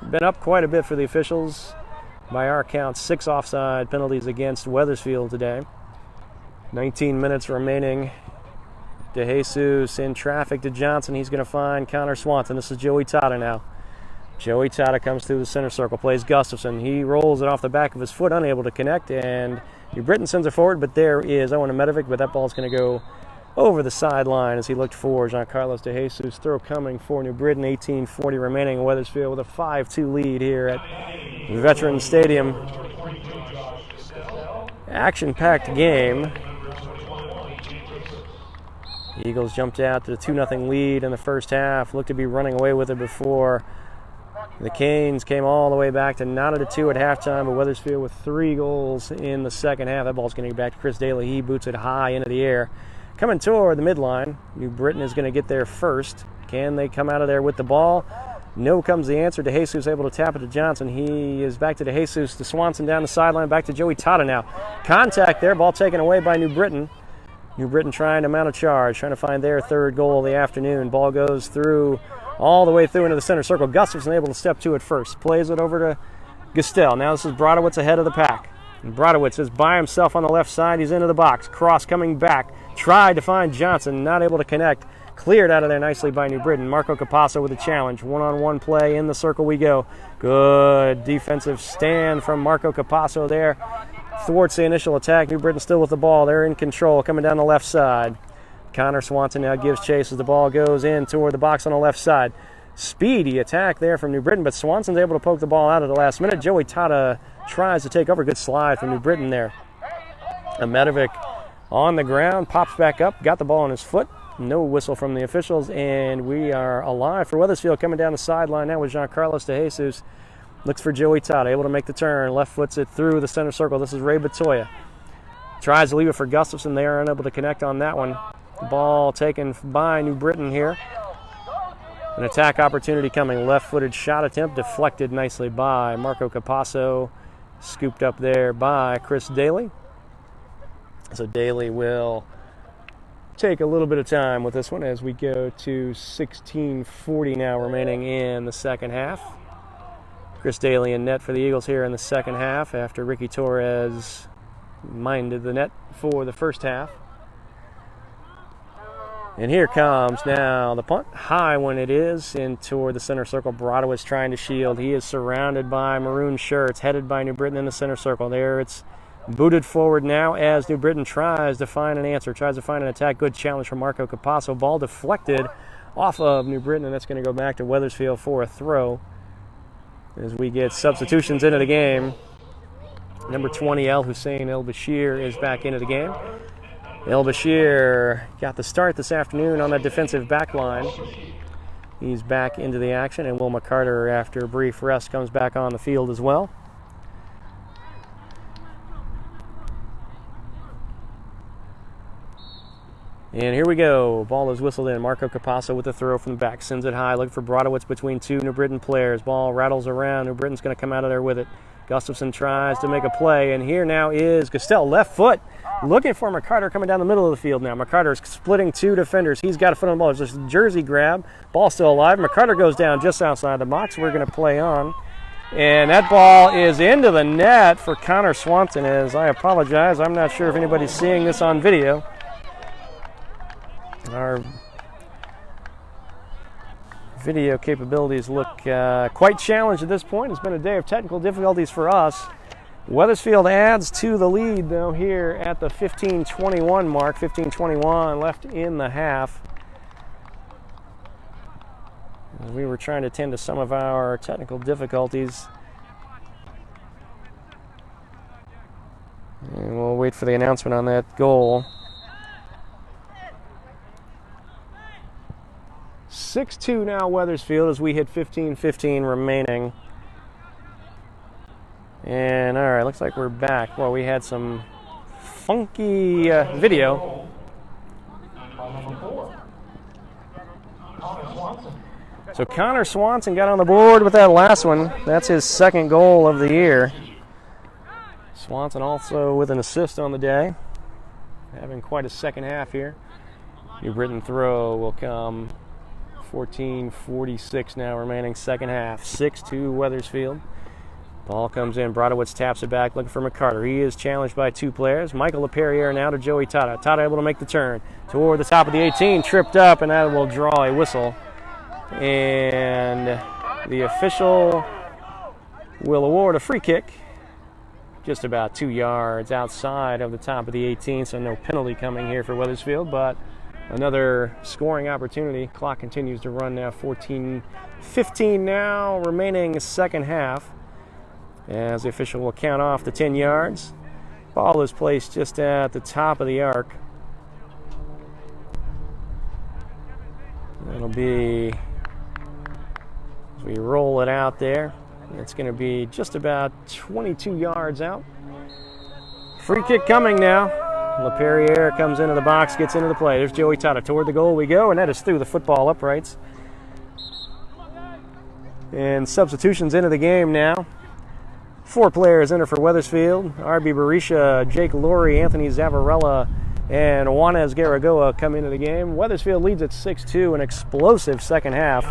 been up quite a bit for the officials. By our count, 6 offside penalties against Wethersfield today. 19 minutes remaining. DeJesus in traffic to Johnson. He's going to find Connor Swanson. This is Joey Tata now. Joey Tata comes through the center circle, plays Gustafson. He rolls it off the back of his foot, unable to connect, and New Britain sends it forward, but there is Owen Amedovic, but that ball's going to go over the sideline as he looked for Giancarlos DeJesus. Throw coming for New Britain, 18:40 remaining. Wethersfield with a 5-2 lead here at Veterans Stadium. Action-packed game. Eagles jumped out to the 2-0 lead in the first half, looked to be running away with it before the Canes came all the way back to 9-2 at halftime, but Wethersfield with 3 goals in the second half. That ball's going to get back to Chris Daly. He boots it high into the air. Coming toward the midline, New Britain is going to get there first. Can they come out of there with the ball? No comes the answer. DeJesus able to tap it to Johnson. He is back to DeJesus, to Swanson down the sideline, back to Joey Tata now. Contact there, ball taken away by New Britain. New Britain trying to mount a charge, trying to find their 3rd goal of the afternoon. Ball goes through, all the way through into the center circle. Gustafson able to step to it first. Plays it over to Gestel. Now this is Brodowitz ahead of the pack. And Brodowitz is by himself on the left side. He's into the box. Cross coming back. Tried to find Johnson. Not able to connect. Cleared out of there nicely by New Britain. Marco Capasso with a challenge. One-on-one play. In the circle we go. Good defensive stand from Marco Capasso there. Thwarts the initial attack. New Britain still with the ball. They're in control. Coming down the left side. Connor Swanson now gives chase as the ball goes in toward the box on the left side. Speedy attack there from New Britain, but Swanson's able to poke the ball out at the last minute. Joey Tata tries to take over. Good slide from New Britain there. Amedovic on the ground, pops back up, got the ball on his foot. No whistle from the officials, and we are alive for Wethersfield. Coming down the sideline now with Giancarlos DeJesus. Looks for Joey Tata, able to make the turn. Left foots it through the center circle. This is Ray Batoya. Tries to leave it for Gustafson. They are unable to connect on that one. Ball taken by New Britain here. An attack opportunity coming. Left-footed shot attempt deflected nicely by Marco Capasso. Scooped up there by Chris Daly. So Daly will take a little bit of time with this one as we go to 16:40 now remaining in the second half. Chris Daly in net for the Eagles here in the second half after Ricky Torres minded the net for the first half. And here comes now the punt. High when it is in toward the center circle. Brodowitz trying to shield. He is surrounded by maroon shirts, headed by New Britain in the center circle. There it's booted forward now as New Britain tries to find an answer, tries to find an attack. Good challenge from Marco Capasso. Ball deflected off of New Britain, and that's going to go back to Wethersfield for a throw as we get substitutions into the game. Number 20, El Hussein El Bashir is back into the game. El Bashir got the start this afternoon on that defensive back line. He's back into the action, and Will McCarter, after a brief rest, comes back on the field as well. And here we go. Ball is whistled in. Marco Capasso with the throw from the back. Sends it high. Looking for Brodowitz between 2 New Britain players. Ball rattles around. New Britain's going to come out of there with it. Gustafson tries to make a play, and here now is Gestel, left foot, looking for McCarter coming down the middle of the field now. McCarter is splitting 2 defenders. He's got a foot on the ball. There's a jersey grab. Ball still alive. McCarter goes down just outside the box. We're going to play on. And that ball is into the net for Connor Swanson. As I apologize, I'm not sure if anybody's seeing this on video. Our video capabilities look quite challenged at this point. It's been a day of technical difficulties for us. Wethersfield adds to the lead, though, here at the 15:21 mark. 15:21 left in the half. We were trying to tend to some of our technical difficulties. And we'll wait for the announcement on that goal. 6-2 now Wethersfield as we hit 15:15 remaining. And all right, looks like we're back. Well, we had some funky video. So Connor Swanson got on the board with that last one. That's his second goal of the year. Swanson also with an assist on the day. Having quite a second half here. New Britain throw will come 14:46 now remaining second half. 6-2 Wethersfield. Ball comes in. Brodowitz taps it back looking for McCarter. He is challenged by two players. Michael LaPerriere now to Joey Tata. Tata able to make the turn toward the top of the 18. Tripped up, and that will draw a whistle. And the official will award a free kick just about 2 yards outside of the top of the 18, so no penalty coming here for Wethersfield, but another scoring opportunity. Clock continues to run now. 14:15 now remaining second half as the official will count off the 10 yards. Ball is placed just at the top of the arc. It'll be, as we roll it out there, it's going to be just about 22 yards out. Free kick coming now. LaPerriere comes into the box, gets into the play. There's Joey Tata. Toward the goal we go, and that is through the football uprights. And substitutions into the game now. 4 players enter for Wethersfield. RB Berisha, Jake Laurie, Anthony Zavarella, and Juanez Garagoa come into the game. Wethersfield leads at 6-2, an explosive second half.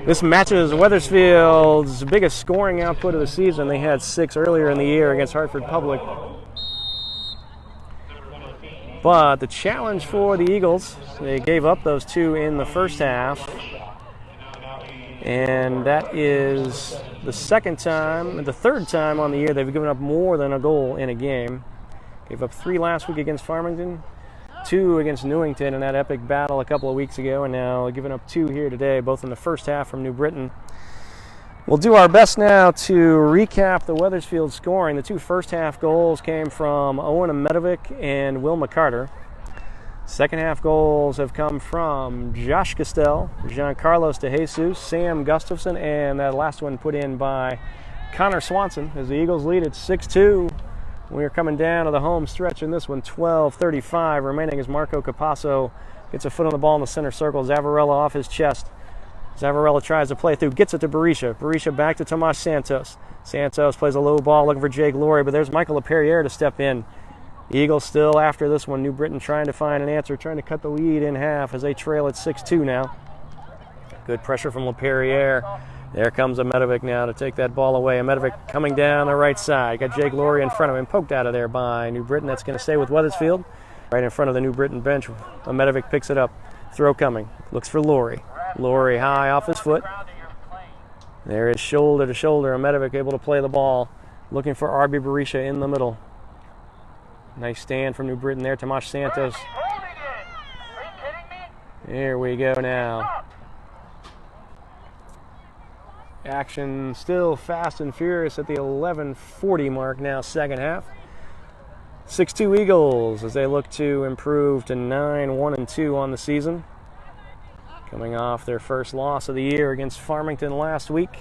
This matches Wethersfield's biggest scoring output of the season. They had 6 earlier in the year against Hartford Public. But the challenge for the Eagles, they gave up those 2 in the first half. And that is the third time on the year they've given up more than a goal in a game. Gave up 3 last week against Farmington, 2 against Newington in that epic battle a couple of weeks ago, and now giving up 2 here today, both in the first half from New Britain. We'll do our best now to recap the Wethersfield scoring. The 2 first half goals came from Owen Amedovic and Will McCarter. Second half goals have come from Josh Castell, Giancarlos De Jesus, Sam Gustafson, and that last one put in by Connor Swanson as the Eagles lead at 6-2. We are coming down to the home stretch in this one, 12:35 remaining as Marco Capasso gets a foot on the ball in the center circle. Zavarella off his chest. Zavarella tries to play through, gets it to Berisha. Berisha back to Tomas Santos. Santos plays a low ball looking for Jake Laurie, but there's Michael LaPerriere to step in. Eagles still after this one. New Britain trying to find an answer, trying to cut the lead in half as they trail at 6-2 now. Good pressure from LaPerriere. There comes Amedovic now to take that ball away. Amedovic coming down the right side. Got Jake Laurie in front of him, poked out of there by New Britain. That's going to stay with Wethersfield. Right in front of the New Britain bench. Amedovic picks it up. Throw coming. Looks for Laurie. Laurie high off his foot. There is shoulder to shoulder. Amedovic able to play the ball. Looking for RB Berisha in the middle. Nice stand from New Britain there. Tomas Santos. Here we go now. Action still fast and furious at the 11:40 mark now, second half. 6-2 Eagles as they look to improve to 9-1-2 on the season. Coming off their first loss of the year against Farmington last week.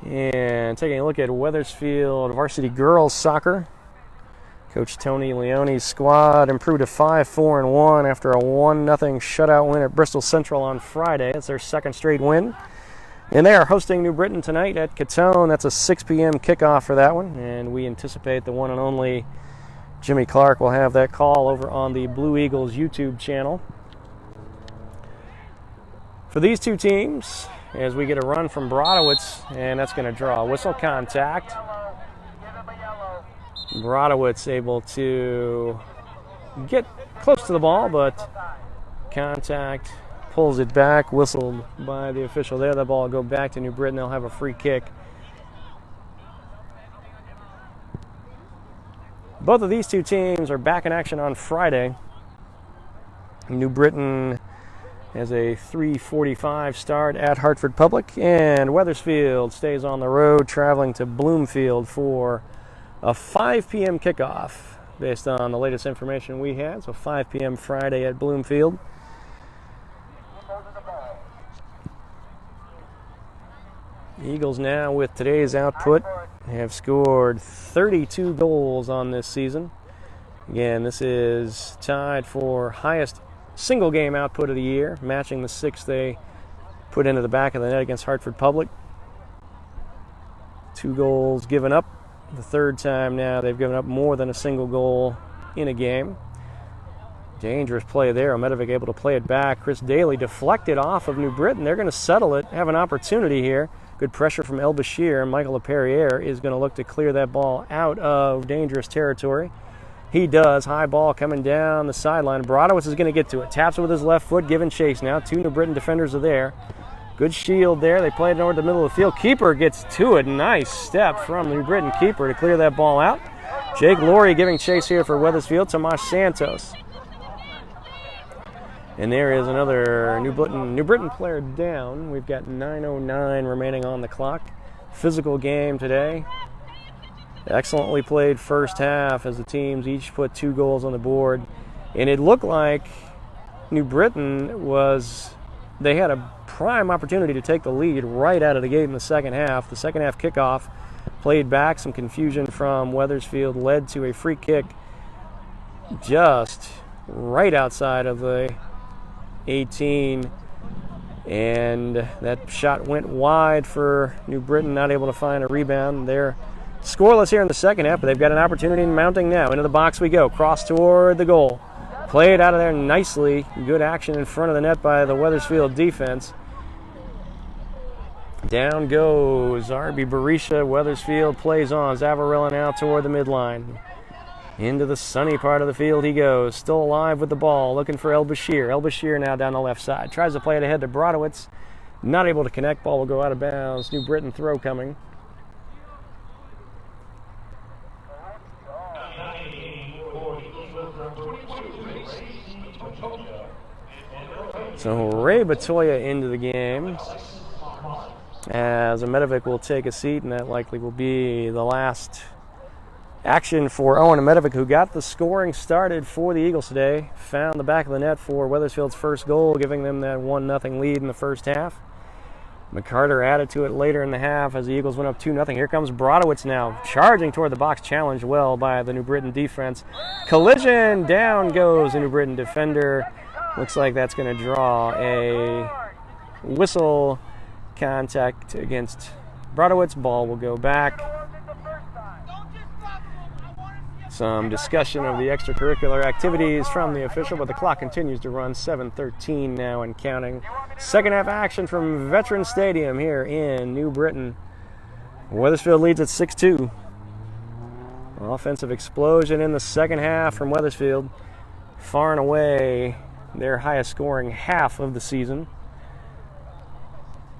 And taking a look at Wethersfield varsity girls soccer. Coach Tony Leone's squad improved to 5-4-1 after a 1-0 shutout win at Bristol Central on Friday. It's their second straight win. And they are hosting New Britain tonight at Catone. That's a 6 p.m. kickoff for that one. And we anticipate the one and only Jimmy Clark will have that call over on the Blue Eagles YouTube channel. For these two teams, as we get a run from Brodowitz, and that's going to draw a whistle contact. Brodowitz able to get close to the ball, but contact, pulls it back, whistled by the official there. The ball will go back to New Britain. They'll have a free kick. Both of these two teams are back in action on Friday. New Britain has a 3:45 start at Hartford Public, and Wethersfield stays on the road traveling to Bloomfield for a 5 p.m. kickoff. based on the latest information we had. So 5 p.m. Friday at Bloomfield. Eagles now, with today's output, have scored 32 goals on this season. Again, this is tied for highest single game output of the year, matching the 6 they put into the back of the net against Hartford Public. 2 goals given up. The third time now they've given up more than a single goal in a game. Dangerous play there. Omedovic able to play it back. Chris Daly deflected off of New Britain. They're going to settle it, have an opportunity here. Good pressure from El Bashir. Michael LePerriere is going to look to clear that ball out of dangerous territory. He does. High ball coming down the sideline. Brodowitz is going to get to it. Taps it with his left foot, giving chase now. 2 New Britain defenders are there. Good shield there. They play it over the middle of the field. Keeper gets to it. Nice step from the New Britain keeper to clear that ball out. Jake Laurie giving chase here for Wethersfield. Tomas Santos. And there is another New Britain player down. We've got 9:09 remaining on the clock. Physical game today. Excellently played first half as the teams each put 2 goals on the board. And it looked like New Britain they had a prime opportunity to take the lead right out of the gate in the second half. The second half kickoff played back. Some confusion from Wethersfield led to a free kick just right outside of the 18, and that shot went wide for New Britain, not able to find a rebound. They're scoreless here in the second half, but they've got an opportunity mounting now. Into the box we go, cross toward the goal. Played out of there nicely. Good action in front of the net by the Wethersfield defense. Down goes R.B. Berisha. Wethersfield plays on. Zavarella now toward the midline. Into the sunny part of the field he goes. Still alive with the ball, looking for El Bashir. El Bashir now down the left side. Tries to play it ahead to Brodowitz. Not able to connect. Ball will go out of bounds. New Britain throw coming. So Ray Batoya into the game, as Omedovic will take a seat, and that likely will be the last action for Owen Omedovic, who got the scoring started for the Eagles today. Found the back of the net for Wethersfield's first goal, giving them that 1-0 lead in the first half. McCarter added to it later in the half as the Eagles went up 2-0. Here comes Brodowitz now, charging toward the box, challenged well by the New Britain defense. Collision, down goes the New Britain defender. Looks like that's going to draw a whistle. Contact against Brodowitz. Ball will go back. Some discussion of the extracurricular activities from the official, but the clock continues to run. 7:13 now and counting. Second half action from Veteran Stadium here in New Britain. Wethersfield leads at 6-2. Offensive explosion in the second half from Wethersfield. Far and away their highest scoring half of the season.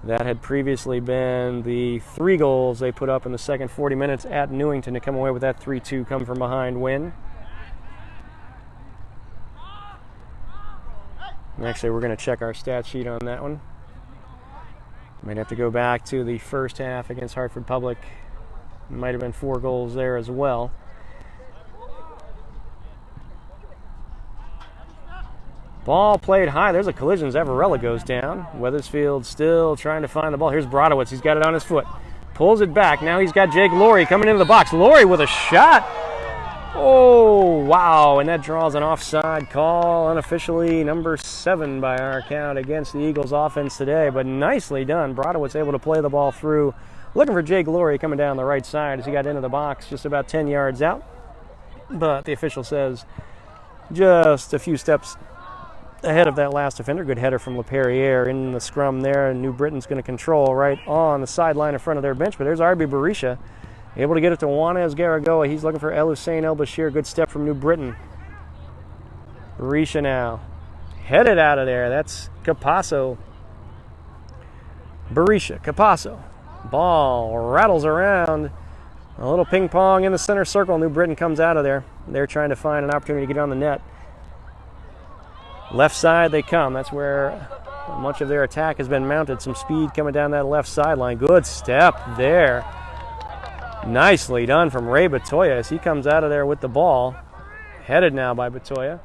That had previously been the 3 goals they put up in the second 40 minutes at Newington to come away with that 3-2 come from behind win. And actually, we're going to check our stat sheet on that one. Might have to go back to the first half against Hartford Public. Might have been 4 goals there as well. Ball played high. There's a collision. Zavarella goes down. Wethersfield still trying to find the ball. Here's Brodowitz. He's got it on his foot. Pulls it back. Now he's got Jake Laurie coming into the box. Laurie with a shot. Oh, wow. And that draws an offside call, unofficially number 7 by our count against the Eagles offense today. But nicely done. Brodowitz able to play the ball through. Looking for Jake Laurie coming down the right side as he got into the box just about 10 yards out. But the official says just a few steps ahead of that last defender. Good header from LePerriere in the scrum there. And New Britain's going to control right on the sideline in front of their bench. But there's R.B. Berisha, able to get it to Juanez Garagoa. He's looking for El Hussein El Bashir. Good step from New Britain. Berisha now headed out of there. That's Capasso. Berisha, Capasso. Ball rattles around. A little ping pong in the center circle. New Britain comes out of there. They're trying to find an opportunity to get on the net. Left side they come. That's where much of their attack has been mounted. Some speed coming down that left sideline. Good step there. Nicely done from Ray Batoya as he comes out of there with the ball. Headed now by Batoya.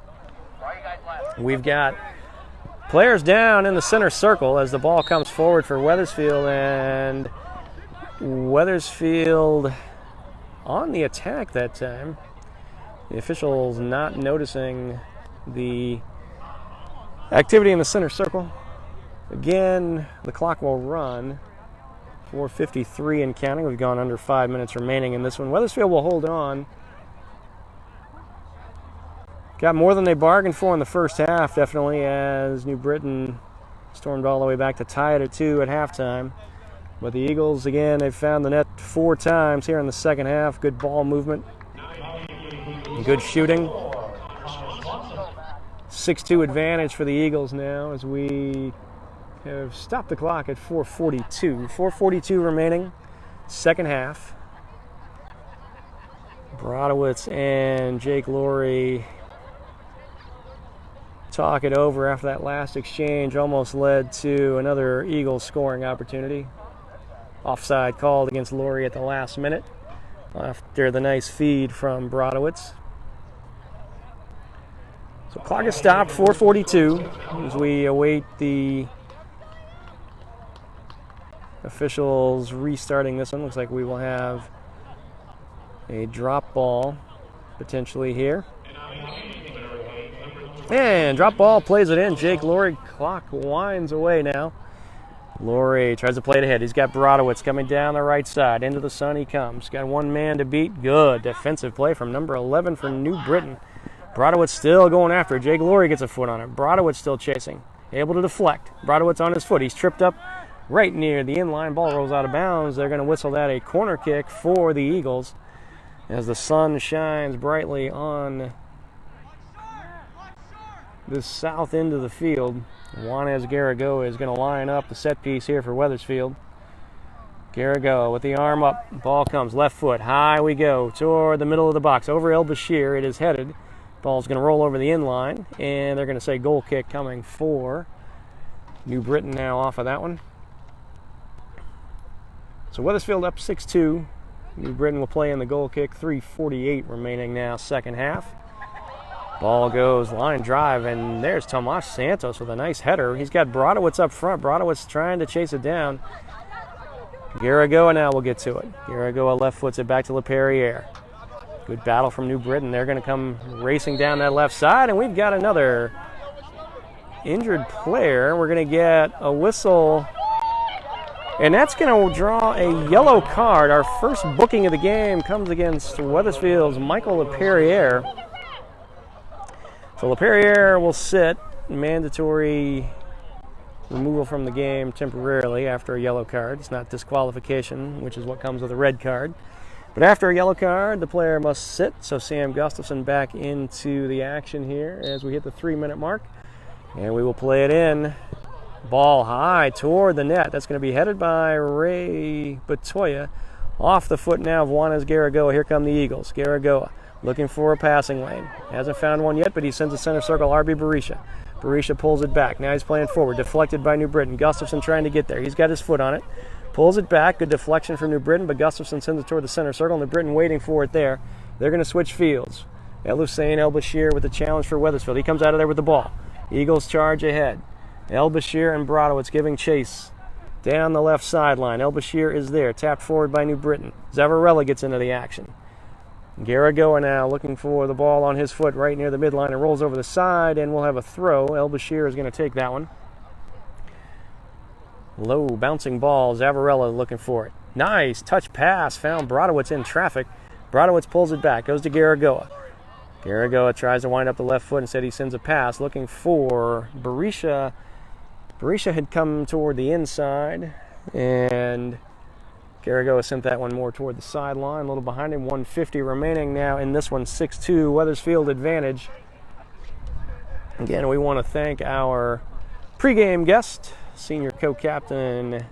We've got players down in the center circle as the ball comes forward for Wethersfield, and Wethersfield on the attack that time. The officials not noticing the activity in the center circle. Again, the clock will run. 4:53 and counting. We've gone under 5 minutes remaining in this one. Wethersfield will hold on. Got more than they bargained for in the first half, definitely, as New Britain stormed all the way back to tie it at 2 at halftime. But the Eagles, again, they've found the net 4 times here in the second half. Good ball movement. Good shooting. 6-2 advantage for the Eagles now as we have stopped the clock at 4:42. 4:42 remaining, second half. Brodowitz and Jake Laurie talk it over after that last exchange almost led to another Eagles scoring opportunity. Offside called against Laurie at the last minute after the nice feed from Brodowitz. So clock is stopped, 4:42, as we await the officials restarting this one. Looks like we will have a drop ball potentially here. And drop ball plays it in. Jake Laurie, clock winds away now. Laurie tries to play it ahead. He's got Brodowitz coming down the right side. Into the sun he comes. Got one man to beat. Good defensive play from number 11 for New Britain. Brodowitz still going after it. Jake Laurie gets a foot on it. Brodowitz still chasing. Able to deflect. Brodowitz on his foot. He's tripped up right near the inline. Ball rolls out of bounds. They're going to whistle that a corner kick for the Eagles as the sun shines brightly on the south end of the field. Juanez Garrigoa is going to line up the set piece here for Wethersfield. Garrigoa with the arm up. Ball comes left foot. High we go toward the middle of the box. Over El Bashir. It is headed. Ball's going to roll over the inline, and they're going to say goal kick coming for New Britain now off of that one. So Wethersfield up 6-2. New Britain will play in the goal kick. 3:48 remaining now, second half. Ball goes line drive, and there's Tomas Santos with a nice header. He's got Brodowitz up front. Brodowitz trying to chase it down. Garrigoa now will get to it. Garrigoa left foots it back to LePerriere. Good battle from New Britain. They're going to come racing down that left side, and we've got another injured player. We're going to get a whistle, and that's going to draw a yellow card. Our first booking of the game comes against Wethersfield's Michael LePerriere. So LePerriere will sit, mandatory removal from the game temporarily after a yellow card. It's not disqualification, which is what comes with a red card. But after a yellow card, the player must sit. So Sam Gustafson back into the action here as we hit the 3-minute mark. And we will play it in. Ball high toward the net. That's going to be headed by Ray Batoya. Off the foot now of Juanez Garrigoa. Here come the Eagles. Garrigoa looking for a passing lane. Hasn't found one yet, but he sends a center circle. RB Berisha. Berisha pulls it back. Now he's playing forward. Deflected by New Britain. Gustafson trying to get there. He's got his foot on it. Pulls it back. Good deflection from New Britain, but Gustafson sends it toward the center circle. New Britain waiting for it there. They're going to switch fields. El Hussein El Bashir with the challenge for Wethersfield. He comes out of there with the ball. Eagles charge ahead. El Bashir and Brodowitz giving chase down the left sideline. El Bashir is there. Tapped forward by New Britain. Zavarella gets into the action. Garrigoa now looking for the ball on his foot right near the midline and rolls over the side, and we'll have a throw. El Bashir is going to take that one. Low bouncing ball. Zavarella looking for it. Nice touch pass. Found Brodowitz in traffic. Brodowitz pulls it back. Goes to Garrigoa. Garrigoa tries to wind up the left foot. Instead he sends a pass looking for Berisha. Berisha had come toward the inside, and Garrigoa sent that one more toward the sideline. A little behind him. 1:50 remaining now in this one. 6-2 Wethersfield advantage. Again, we want to thank our pregame guest, senior co-captain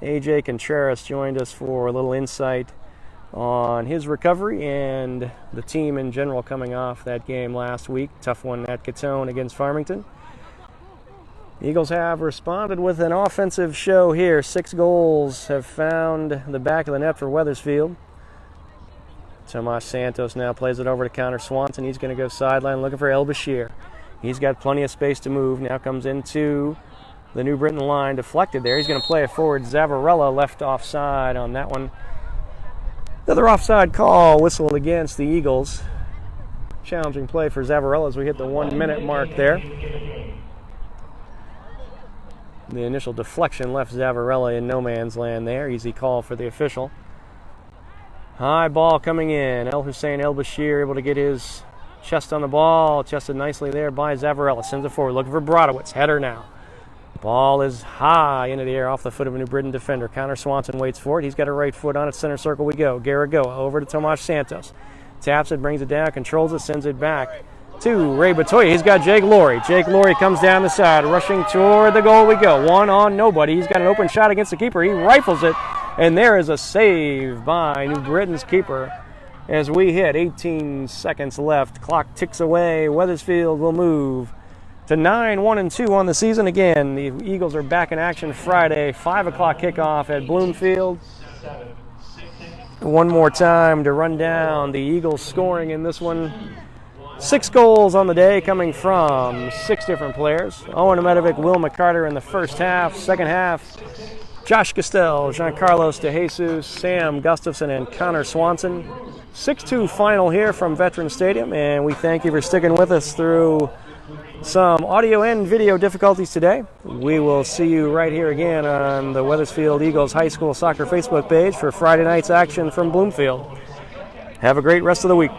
AJ Contreras, joined us for a little insight on his recovery and the team in general coming off that game last week. Tough one at Catone against Farmington. The Eagles have responded with an offensive show here. 6 goals have found the back of the net for Wethersfield. Tomas Santos now plays it over to Connor Swanson. He's going to go sideline looking for El Bashir. He's got plenty of space to move. Now comes into the New Britain line, deflected there. He's going to play it forward. Zavarella left offside on that one. Another offside call whistled against the Eagles. Challenging play for Zavarella as we hit the 1 minute mark there. The initial deflection left Zavarella in no man's land there. Easy call for the official. High ball coming in. El Hussein El Bashir able to get his chest on the ball. Chested nicely there by Zavarella. Sends it forward looking for Brodowitz. Header now. Ball is high into the air off the foot of a New Britain defender. Connor Swanson waits for it. He's got a right foot on it. Center circle we go. Garagoa over to Tomas Santos. Taps it, brings it down, controls it, sends it back to Ray Batoya. He's got Jake Laurie. Jake Laurie comes down the side. Rushing toward the goal we go. One on nobody. He's got an open shot against the keeper. He rifles it. And there is a save by New Britain's keeper as we hit 18 seconds left. Clock ticks away. Wethersfield will move to 9-1-2 on the season. Again, the Eagles are back in action Friday, 5 o'clock kickoff at Bloomfield. One more time to run down the Eagles scoring in this one. 6 goals on the day coming from 6 different players. Owen Amedovic, Will McCarter in the first half. Second half, Josh Castell, Giancarlos De Jesus, Sam Gustafson, and Connor Swanson. 6-2 final here from Veterans Stadium, and we thank you for sticking with us through some audio and video difficulties today. We will see you right here again on the Wethersfield Eagles High School Soccer Facebook page for Friday night's action from Bloomfield. Have a great rest of the week.